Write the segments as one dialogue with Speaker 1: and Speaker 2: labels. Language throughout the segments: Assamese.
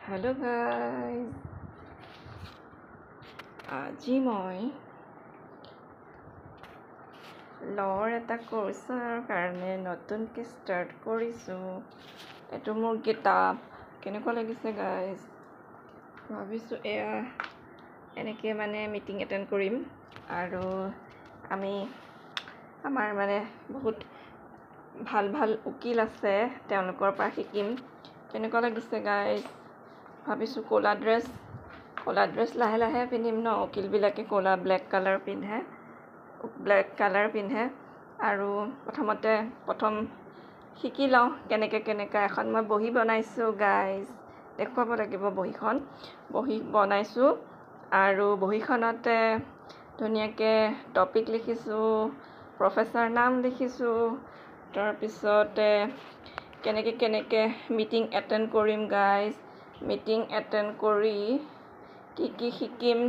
Speaker 1: Hello guys, আজি মই লৰ এটা কোৰ্সৰ কাৰণে নতুনকৈ ষ্টাৰ্ট কৰিছোঁ। এইটো মোৰ কিতাপ কেনেকুৱা লাগিছে গাইজ। ভাবিছোঁ এয়া এনেকৈ মিটিং এটেণ্ড কৰিম আৰু আমি আমাৰ বহুত ভাল ভাল উকিল আছে, তেওঁলোকৰ পৰা শিকিম। কেনেকুৱা লাগিছে গাইজ। ভাবিছোঁ ক'লা ড্ৰেছ লাহে লাহে পিন্ধিম ন। উকিলবিলাকে ক'লা ব্লেক কালাৰ পিন্ধে আৰু প্ৰথম শিকি লওঁ কেনেকৈ এখন মই বহী বনাইছোঁ গাইজ। দেখুৱাব লাগিব বহী বনাইছোঁ আৰু বহীখনতে ধুনীয়াকৈ টপিক লিখিছোঁ, প্ৰফেছৰ নাম লিখিছোঁ, তাৰপিছতে কেনেকৈ মিটিং এটেণ্ড কৰিম গাইজ। মিটিং এটেণ্ড কৰি কি শিকিম,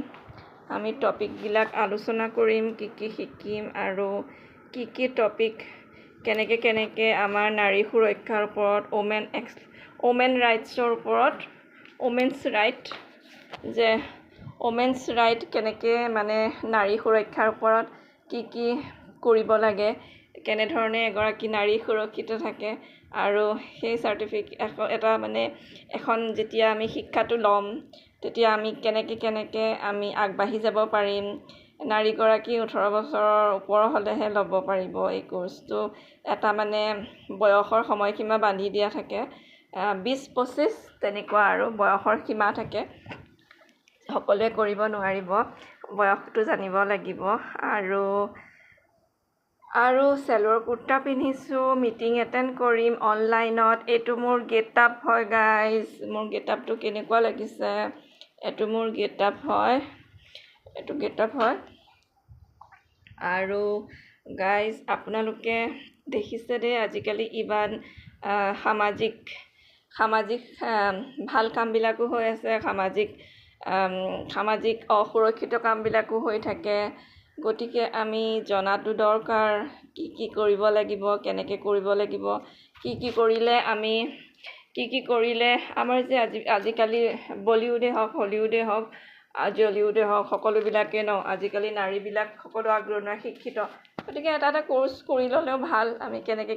Speaker 1: আমি টপিকবিলাক আলোচনা কৰিম, কি শিকিম আৰু কি টপিক কেনেকৈ আমাৰ নাৰী সুৰক্ষাৰ ওপৰত, ওমেন ৰাইটছৰ ওপৰত, ওমেন্স ৰাইট কেনেকৈ নাৰী সুৰক্ষাৰ ওপৰত কি কৰিব লাগে, কেনেধৰণে এগৰাকী নাৰী সুৰক্ষিত থাকে আৰু সেই এখন যেতিয়া আমি শিক্ষাটো ল'ম তেতিয়া আমি কেনেকৈ আমি আগবাঢ়ি যাব পাৰিম। নাৰীগৰাকী 18 বছৰৰ ওপৰ হ'লেহে ল'ব পাৰিব এই কোৰ্চটো। এটা বয়সৰ সময়সীমা বান্ধি দিয়া থাকে, 20-25 তেনেকুৱা আৰু বয়সৰ সীমা থাকে। সকলোৱে কৰিব নোৱাৰিব, বয়সটো জানিব লাগিব। আৰু চেলোৱাৰ কুৰ্তা পিন্ধিছোঁ, মিটিং এটেণ্ড কৰিম অনলাইনত। এইটো মোৰ গেটআপ হয় গাইজ। মোৰ গেটআপটো কেনেকুৱা লাগিছে, এইটো মোৰ গেটআপ হয়। আৰু গাইজ আপোনালোকে দেখিছে দেই, আজিকালি ইমান সামাজিক ভাল কামবিলাকো হৈ আছে, সামাজিক অসুৰক্ষিত কামবিলাকো হৈ থাকে। গতিকে আমি জনাটো দৰকাৰ কি কৰিব লাগিব, কেনেকৈ কৰিব লাগিব, কি কৰিলে আমাৰ যে আজিকালি বলিউডে হওক, হলিউডে হওক, জলিউডে হওক, সকলোবিলাকে আজিকালি নাৰীবিলাক সকলো আগৰণুৱা শিক্ষিত। গতিকে এটা কোৰ্চ কৰি ল'লেও ভাল। আমি কেনেকৈ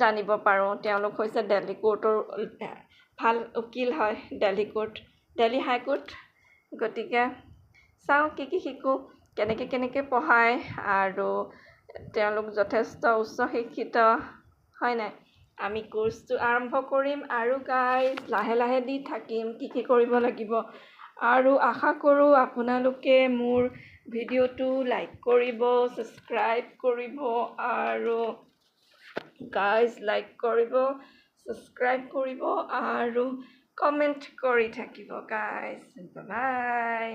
Speaker 1: জানিব পাৰোঁ। তেওঁলোক হৈছে দিল্লী কোৰ্টৰ ভাল উকিল হয়, দিল্লী হাই কোৰ্ট। গতিকে চাওঁ কি শিকোঁ, কেনেকৈ পঢ়ায় আৰু তেওঁলোক যথেষ্ট উচ্চ শিক্ষিত হয় নাই। আমি কোৰ্চটো আৰম্ভ কৰিম আৰু গাইজ লাহে লাহে দি থাকিম কি কৰিব লাগিব। আৰু আশা কৰোঁ আপোনালোকে মোৰ ভিডিঅ'টো লাইক কৰিব, ছাবস্ক্ৰাইব কৰিব আৰু গাইজ ছাবস্ক্ৰাইব কৰিব আৰু কমেণ্ট কৰি থাকিব গাইজ। বাই।